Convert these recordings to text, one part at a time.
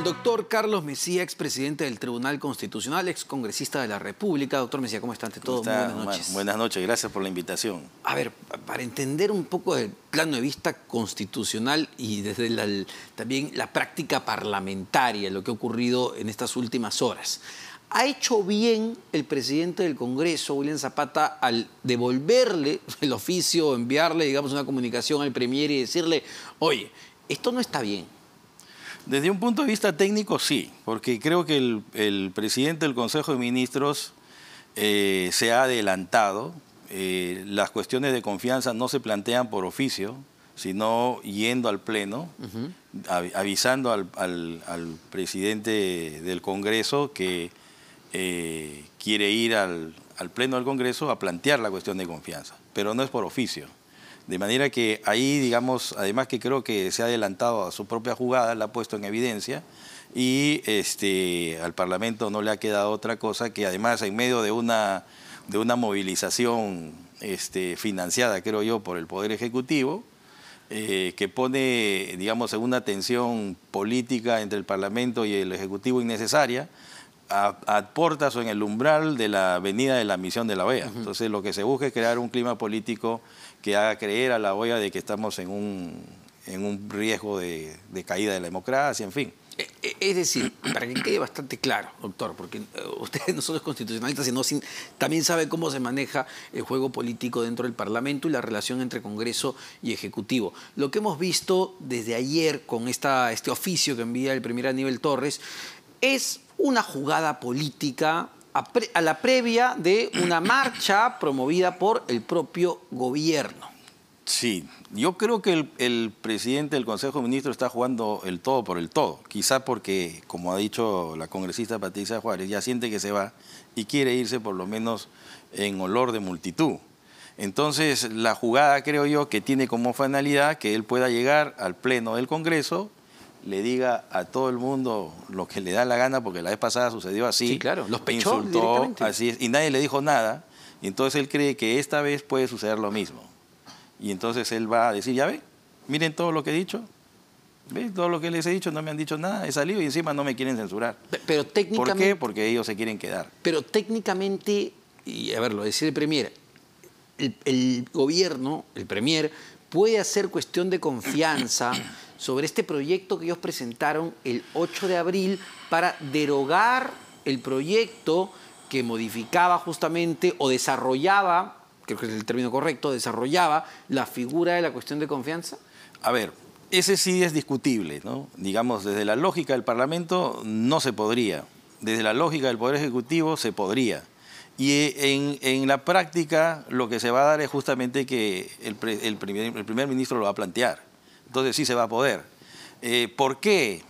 doctor Carlos Mejía, expresidente del Tribunal Constitucional, excongresista de la República. Doctor Mejía, ¿cómo está ante todo? Muy buenas noches. Buenas noches, gracias por la invitación. A ver, para entender un poco el plano de vista constitucional y desde también la práctica parlamentaria, lo que ha ocurrido en estas últimas horas. ¿Ha hecho bien el presidente del Congreso, William Zapata, al devolverle el oficio, enviarle, digamos, una comunicación al Premier y decirle, oye, esto no está bien? Desde un punto de vista técnico, sí, porque creo que el presidente del Consejo de Ministros se ha adelantado. Las cuestiones de confianza no se plantean por oficio, sino yendo al Pleno, avisando al presidente del Congreso que quiere ir al Pleno del Congreso a plantear la cuestión de confianza, pero no es por oficio. De manera que ahí, digamos, además que creo que se ha adelantado a su propia jugada, la ha puesto en evidencia y al Parlamento no le ha quedado otra cosa que además en medio de una movilización financiada, creo yo, por el Poder Ejecutivo, que pone, digamos, en una tensión política entre el Parlamento y el Ejecutivo innecesaria, a portas o en el umbral de la venida de la misión de la OEA. Entonces lo que se busca es crear un clima político que haga creer a la OEA de que estamos en un riesgo de caída de la democracia, en fin. Es decir, para que quede bastante claro, doctor, porque usted no solo es constitucionalista, sino también sabe cómo se maneja el juego político dentro del Parlamento y la relación entre Congreso y Ejecutivo. Lo que hemos visto desde ayer con este oficio que envía el Premier Aníbal Torres es una jugada política a la previa de una marcha promovida por el propio gobierno. Sí, yo creo que el presidente del Consejo de Ministros está jugando el todo por el todo. Quizá porque, como ha dicho la congresista Patricia Juárez, ya siente que se va y quiere irse por lo menos en olor de multitud. Entonces, la jugada, creo yo, que tiene como finalidad que él pueda llegar al Pleno del Congreso, le diga a todo el mundo lo que le da la gana, porque la vez pasada sucedió así. Sí, claro, los pechó insultó, directamente. así es, y nadie le dijo nada. Y entonces él cree que esta vez puede suceder lo mismo. Y entonces él va a decir, ya ve, miren todo lo que he dicho. ¿Ven? Todo lo que les he dicho, no me han dicho nada. He salido y encima no me quieren censurar. Pero técnicamente, ¿por qué? Porque ellos se quieren quedar. Pero técnicamente, y a ver, lo decía el Premier, el gobierno, el Premier, puede hacer cuestión de confianza sobre este proyecto que ellos presentaron el 8 de abril para derogar el proyecto que modificaba justamente o desarrollaba, creo que es el término correcto, desarrollaba la figura de la cuestión de confianza. A ver, ese sí es discutible, ¿no? Digamos, desde la lógica del Parlamento no se podría, desde la lógica del Poder Ejecutivo se podría. Y en la práctica lo que se va a dar es justamente que el primer ministro lo va a plantear. Entonces sí se va a poder. ¿Por qué?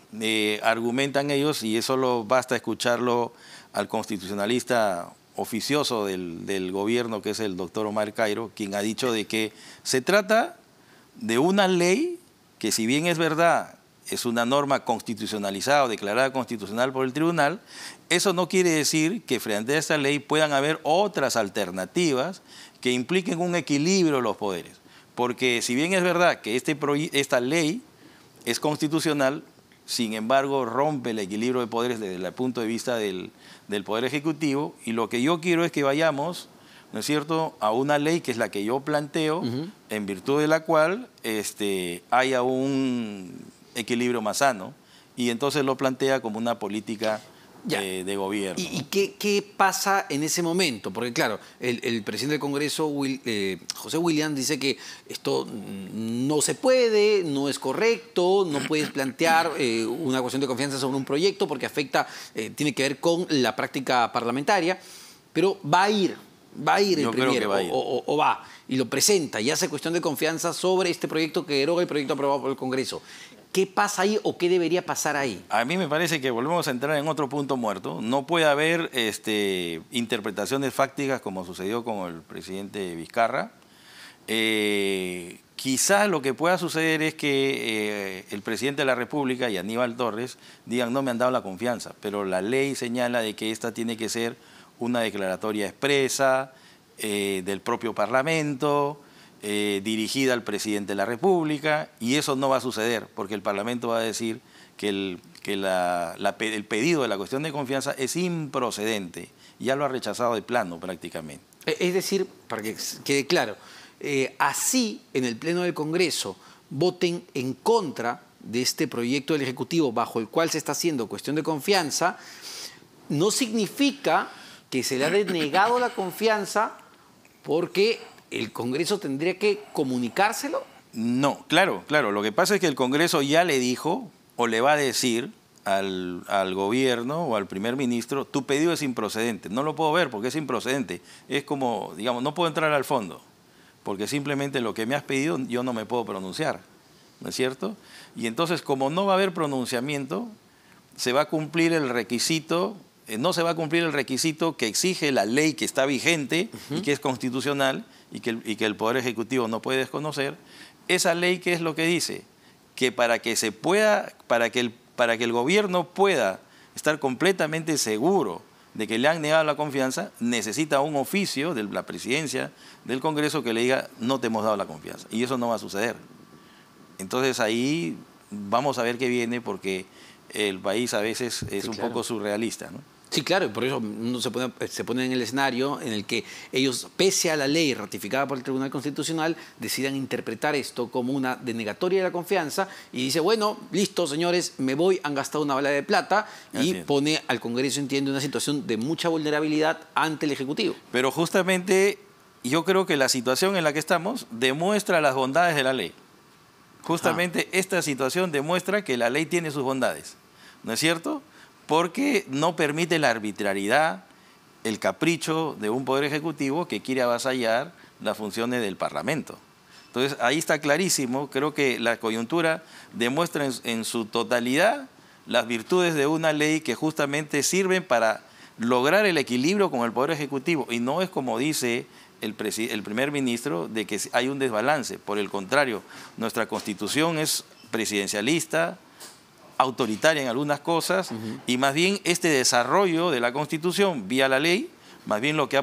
Argumentan ellos, y eso solo basta escucharlo al constitucionalista oficioso del gobierno, que es el doctor Omar Cairo, quien ha dicho de que se trata de una ley que, si bien es verdad, es una norma constitucionalizada o declarada constitucional por el tribunal, eso no quiere decir que frente a esta ley puedan haber otras alternativas que impliquen un equilibrio de los poderes. Porque si bien es verdad que esta ley es constitucional, sin embargo rompe el equilibrio de poderes desde el punto de vista del Poder Ejecutivo, y lo que yo quiero es que vayamos, ¿no es cierto?, a una ley que es la que yo planteo, en virtud de la cual haya un equilibrio más sano, y entonces lo plantea como una política de gobierno. ¿Y qué pasa en ese momento? Porque claro, el presidente del Congreso, José Williams, dice que esto no se puede, no es correcto, no puedes plantear una cuestión de confianza sobre un proyecto porque afecta, tiene que ver con la práctica parlamentaria, pero va a ir el Premier, o va, y lo presenta y hace cuestión de confianza sobre este proyecto que deroga el proyecto aprobado por el Congreso. ¿Qué pasa ahí o qué debería pasar ahí? A mí me parece que volvemos a entrar en otro punto muerto. No puede haber interpretaciones fácticas como sucedió con el presidente Vizcarra. Quizás lo que pueda suceder es que el presidente de la República y Aníbal Torres digan no me han dado la confianza, pero la ley señala de que esta tiene que ser una declaratoria expresa del propio Parlamento, dirigida al presidente de la República, y eso no va a suceder porque el Parlamento va a decir que que el pedido de la cuestión de confianza es improcedente. Ya lo ha rechazado de plano prácticamente. Es decir, para que quede claro, así en el Pleno del Congreso voten en contra de este proyecto del Ejecutivo bajo el cual se está haciendo cuestión de confianza, no significa que se le ha denegado la confianza porque el Congreso tendría que comunicárselo. No, claro. Lo que pasa es que el Congreso ya le dijo o le va a decir al gobierno o al primer ministro, tu pedido es improcedente. No lo puedo ver porque es improcedente. Es como, digamos, no puedo entrar al fondo porque simplemente lo que me has pedido yo no me puedo pronunciar, ¿no es cierto? Y entonces, como no va a haber pronunciamiento, se va a cumplir el requisito, no se va a cumplir el requisito que exige la ley que está vigente y que es constitucional y que el Poder Ejecutivo no puede desconocer. Esa ley, ¿qué es lo que dice? Que para que el gobierno pueda estar completamente seguro de que le han negado la confianza, necesita un oficio de la presidencia del Congreso que le diga no te hemos dado la confianza. Y eso no va a suceder. Entonces ahí vamos a ver qué viene porque el país a veces es un poco surrealista, ¿no? Sí, claro, y por eso uno se pone en el escenario en el que ellos, pese a la ley ratificada por el Tribunal Constitucional, decidan interpretar esto como una denegatoria de la confianza y dice, bueno, listo, señores, me voy, han gastado una bala de plata y pone al Congreso, entiende, una situación de mucha vulnerabilidad ante el Ejecutivo. Pero justamente yo creo que la situación en la que estamos demuestra las bondades de la ley. Justamente esta situación demuestra que la ley tiene sus bondades, ¿no es cierto? Porque no permite la arbitrariedad, el capricho de un Poder Ejecutivo que quiere avasallar las funciones del Parlamento. Entonces, ahí está clarísimo, creo que la coyuntura demuestra en su totalidad las virtudes de una ley que justamente sirven para lograr el equilibrio con el Poder Ejecutivo. Y no es como dice el primer ministro, de que hay un desbalance. Por el contrario, nuestra Constitución es presidencialista, autoritaria en algunas cosas, y más bien este desarrollo de la Constitución vía la ley, más bien lo que ha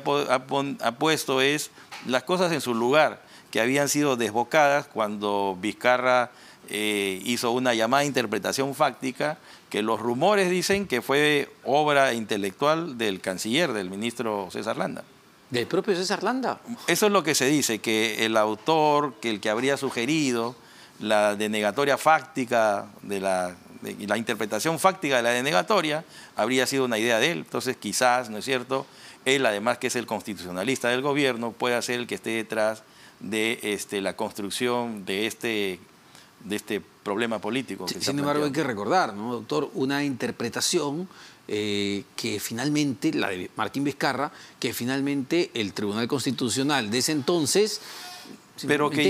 puesto es las cosas en su lugar, que habían sido desbocadas cuando Vizcarra hizo una llamada interpretación fáctica, que los rumores dicen que fue obra intelectual del canciller, del ministro César Landa. ¿Del propio César Landa? Eso es lo que se dice, que el autor, que el que habría sugerido la denegatoria fáctica y la interpretación fáctica de la denegatoria habría sido una idea de él. Entonces quizás, ¿no es cierto?, él, además que es el constitucionalista del gobierno, pueda ser el que esté detrás de la construcción de este problema político. Sin embargo, hay que recordar, ¿no, doctor? Una interpretación que finalmente, la de Martín Vizcarra, que finalmente el Tribunal Constitucional de ese entonces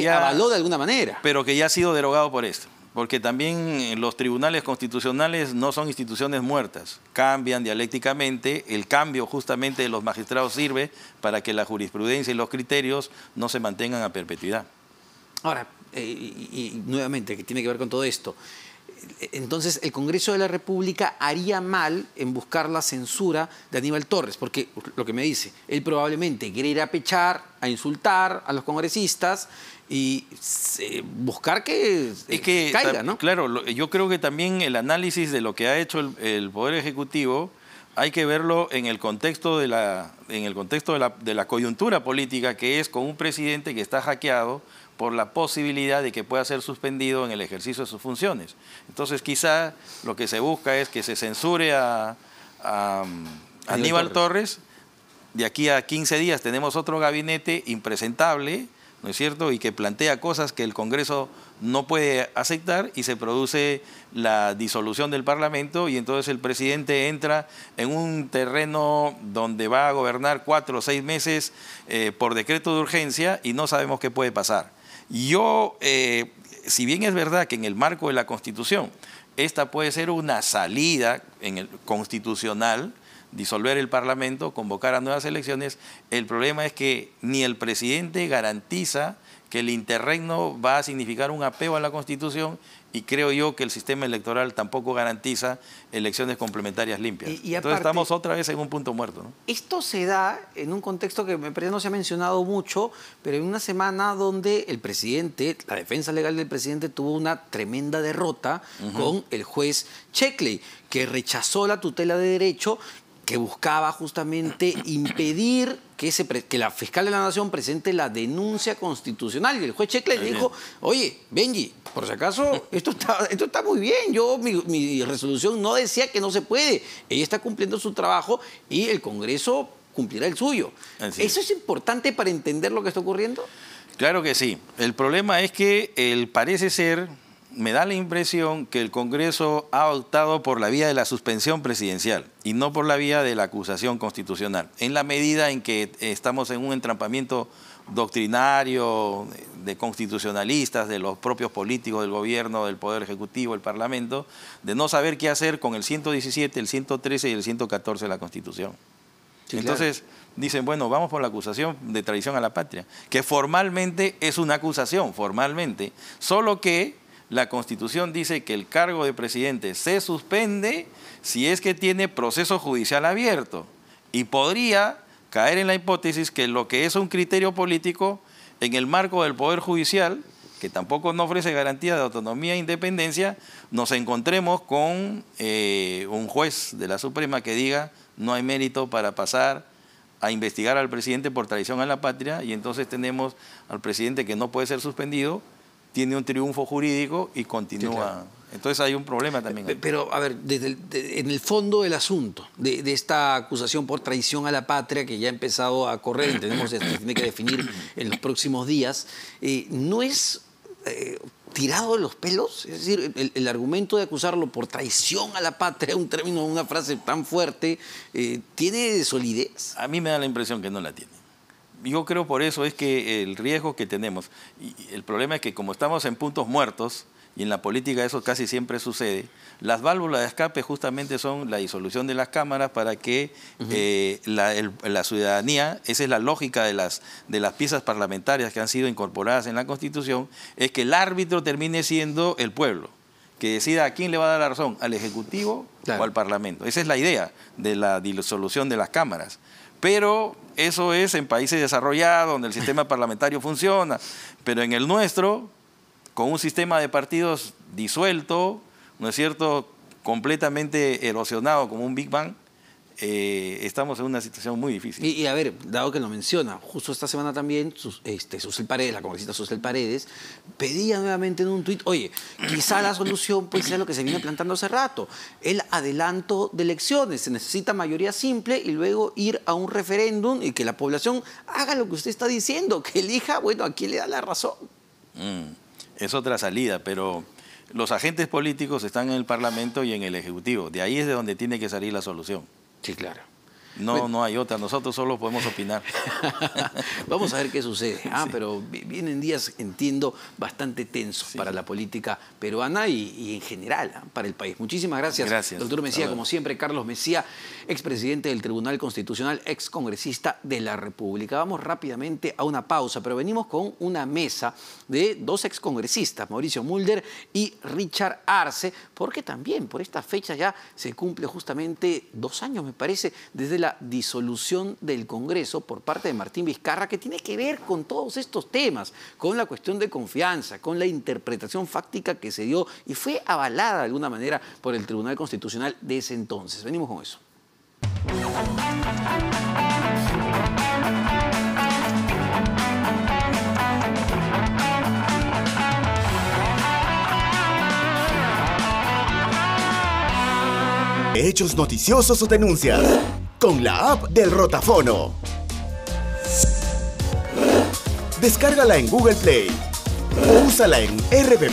avaló de alguna manera. Pero que ya ha sido derogado por esto. Porque también los tribunales constitucionales no son instituciones muertas, cambian dialécticamente, el cambio justamente de los magistrados sirve para que la jurisprudencia y los criterios no se mantengan a perpetuidad. Ahora, y nuevamente, que tiene que ver con todo esto, entonces el Congreso de la República haría mal en buscar la censura de Aníbal Torres, porque lo que me dice, él probablemente quiere ir a pechar, a insultar a los congresistas y buscar que caiga, ¿no? Claro, yo creo que también el análisis de lo que ha hecho el Poder Ejecutivo hay que verlo en el contexto de la coyuntura política, que es con un presidente que está hackeado por la posibilidad de que pueda ser suspendido en el ejercicio de sus funciones. Entonces quizá lo que se busca es que se censure a Aníbal Torres. De aquí a 15 días tenemos otro gabinete impresentable, ¿no es cierto?, y que plantea cosas que el Congreso no puede aceptar y se produce la disolución del Parlamento y entonces el presidente entra en un terreno donde va a gobernar 4 o 6 meses por decreto de urgencia y no sabemos qué puede pasar. Yo, si bien es verdad que en el marco de la Constitución esta puede ser una salida constitucional, disolver el Parlamento, convocar a nuevas elecciones. El problema es que ni el presidente garantiza que el interregno va a significar un apego a la Constitución, y creo yo que el sistema electoral tampoco garantiza elecciones complementarias limpias. Y entonces estamos otra vez en un punto muerto, ¿no? Esto se da en un contexto que me parece no se ha mencionado mucho, pero en una semana donde el presidente, la defensa legal del presidente tuvo una tremenda derrota con el juez Checkley, que rechazó la tutela de derecho, que buscaba justamente impedir que la fiscal de la Nación presente la denuncia constitucional. Y el juez Checkley le dijo, oye, Benji, por si acaso, esto está muy bien. Mi resolución no decía que no se puede. Ella está cumpliendo su trabajo y el Congreso cumplirá el suyo. ¿Eso es importante para entender lo que está ocurriendo? Claro que sí. El problema es que parece ser, me da la impresión que el Congreso ha optado por la vía de la suspensión presidencial y no por la vía de la acusación constitucional, en la medida en que estamos en un entrampamiento doctrinario de constitucionalistas, de los propios políticos del gobierno, del Poder Ejecutivo, el Parlamento, de no saber qué hacer con el 117, el 113 y el 114 de la Constitución. Sí, entonces, claro, dicen, bueno, vamos por la acusación de traición a la patria, que formalmente es una acusación, formalmente, solo que la Constitución dice que el cargo de presidente se suspende si es que tiene proceso judicial abierto, y podría caer en la hipótesis que lo que es un criterio político en el marco del Poder Judicial, que tampoco nos ofrece garantía de autonomía e independencia, nos encontremos con un juez de la Suprema que diga no hay mérito para pasar a investigar al presidente por traición a la patria, y entonces tenemos al presidente que no puede ser suspendido, tiene un triunfo jurídico y continúa. Sí, claro. Entonces hay un problema también. Pero, a ver, en el fondo del asunto, de esta acusación por traición a la patria que ya ha empezado a correr, entendemos que se tiene que definir en los próximos días, ¿no es tirado de los pelos? Es decir, el argumento de acusarlo por traición a la patria, un término, una frase tan fuerte, ¿tiene solidez? A mí me da la impresión que no la tiene. Yo creo por eso es que el riesgo que tenemos, y el problema es que como estamos en puntos muertos, y en la política eso casi siempre sucede, las válvulas de escape justamente son la disolución de las cámaras para que la ciudadanía, esa es la lógica de las piezas parlamentarias que han sido incorporadas en la Constitución, es que el árbitro termine siendo el pueblo, que decida a quién le va a dar la razón, al Ejecutivo, claro, o al Parlamento. Esa es la idea de la disolución de las cámaras. Pero eso es en países desarrollados, donde el sistema parlamentario funciona. Pero en el nuestro, con un sistema de partidos disuelto, ¿no es cierto?, completamente erosionado como un Big Bang, estamos en una situación muy difícil. Y a ver, dado que lo menciona, justo esta semana también, Susel Paredes, la congresista Susel Paredes, pedía nuevamente en un tuit, oye, quizá la solución puede ser lo que se viene planteando hace rato, el adelanto de elecciones. Se necesita mayoría simple y luego ir a un referéndum y que la población haga lo que usted está diciendo, que elija, bueno, a quién le da la razón. Es otra salida, pero los agentes políticos están en el Parlamento y en el Ejecutivo. De ahí es de donde tiene que salir la solución. Sí, claro. No hay otra, nosotros solo podemos opinar. Vamos a ver qué sucede. Sí. Pero vienen días, entiendo, bastante tensos, sí, para la política peruana y en general para el país. Muchísimas gracias, doctor Messía. Como siempre, Carlos Messía, expresidente del Tribunal Constitucional, excongresista de la República. Vamos rápidamente a una pausa, pero venimos con una mesa de dos excongresistas, Mauricio Mulder y Richard Arce, porque también por esta fecha ya se cumple justamente 2 años, me parece, desde la disolución del Congreso por parte de Martín Vizcarra, que tiene que ver con todos estos temas, con la cuestión de confianza, con la interpretación fáctica que se dio y fue avalada de alguna manera por el Tribunal Constitucional de ese entonces. Venimos con eso. Hechos noticiosos o denuncias con la app del Rotafono. Descárgala en Google Play o úsala en RP.